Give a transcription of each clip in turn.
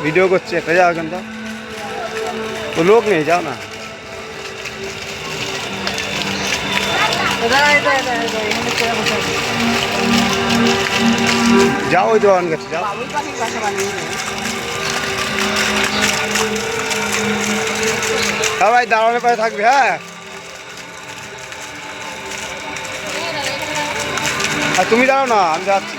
Video করছি একটা, যাও এখানটা তো লোক নেই, যাও না। যাও ওই দোকান গেছে, যাও। হ্যাঁ ভাই, দাঁড়ানোর পাশে থাকবে। হ্যাঁ, আর তুমি দাঁড়াও না, আমি যাচ্ছি।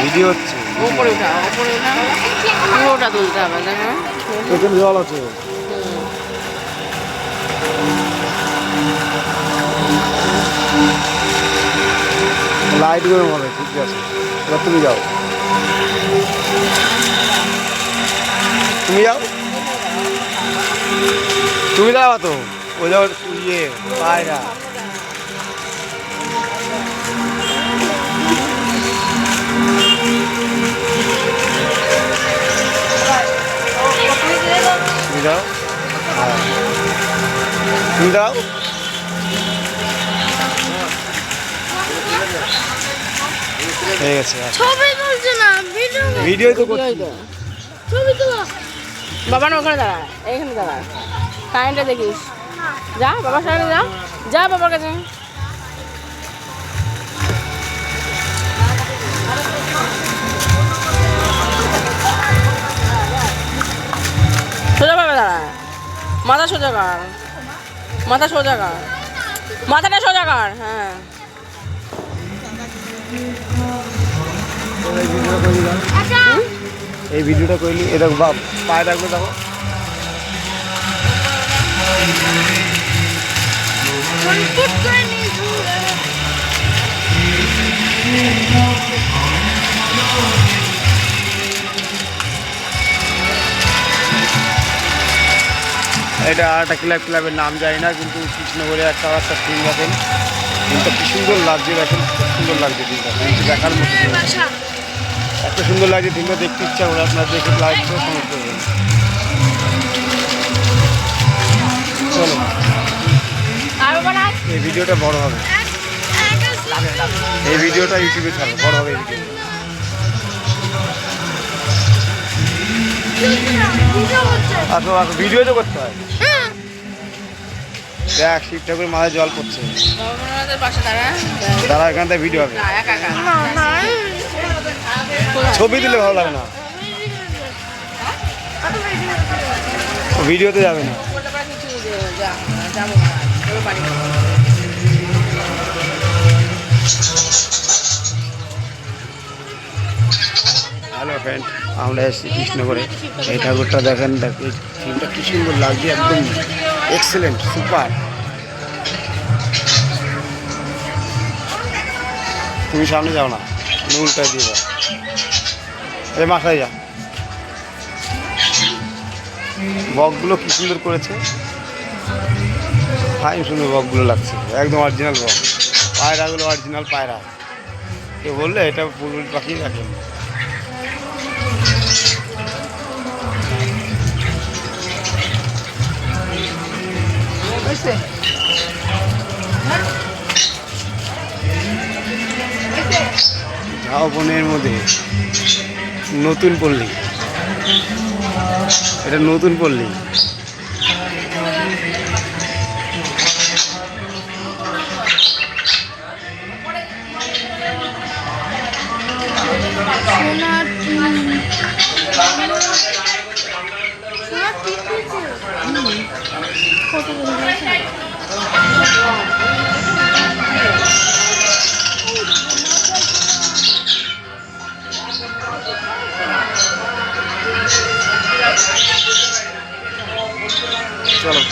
ভিডিও হচ্ছে, উপরে উঠা, উপরে উঠা, পুরোটা তুলতে হবে। দেখো এখানে জল আছে। লাইট গরম হবে, ঠিক আছে। এবার তুমি যাও, তুমি যাও, তুমি দাঁড়াও তো। ওই যাও ইয়ে পায়রা। তুমি যাও, হ্যাঁ তুমি দাও। ঠিক আছে, ছবি তুলছে না, ভিডিও তো করছি। ছবি তুলো। বাবা না ওখানে দাঁড়া, এইখানে দাঁড়া, কারেন্টটা দেখিস। যা বাবার সামনে যা, যা বাবার কাছে। সোজা ভাবে দাঁড়া, মাথা সোজা কর, মাথা সোজা কর, মাথাটা সোজা কর। হ্যাঁ, এই ভিডিওটা করলি, এটা বাপ পায়ে রাখবে, দেখো। এটা একটা ক্লাবের নাম জানি না, কিন্তু কৃষ্ণনগরে একটা টিম দেখেন, টিমটা কি সুন্দর লাগছে, দেখেন খুব সুন্দর লাগছে টিমটা, দেখার মতো। এত সুন্দর লাগছে টিমটা, দেখতে ইচ্ছা করে। আপনার দেখে লাইক করে কমেন্ট করবেন। চলো, এই ভিডিওটা বড় হবে, এই ভিডিওটা ইউটিউবে ছাড়বো, বড় হবে এই ভিডিও। আসো আসো, ভিডিও তো করতে হয়। দেখ, শিব ঠাকুর মাথায় জল পড়ছে। দাঁড়া, এখান থেকে ভিডিও হবে। ছবি দিলে ভালো লাগে না, ভিডিওতে যাবে না। হ্যালো ফ্রেন্ড, আমরা এসেছি কৃষ্ণনগরে। এই ঠাকুরটা দেখেন, এই থিমটা কি সুন্দর লাগছে, একদম এক্সেলেন্ট, সুপার। তুমি সামনে যাও না, তুমি উল্টায় দিয়ে যাও, এই মাথায় যা। বকগুলো কি সুন্দর করেছে, ফাইন সুন্দর বকগুলো লাগছে, একদম অরিজিনাল বক। পায়রাগুলো অরিজিনাল পায়রা, কেউ বললে এটা বুলবুল পাখি দেখেন। ঝাউবনের মধ্যে নতুন পল্লী, এটা নতুন পল্লী। চলো।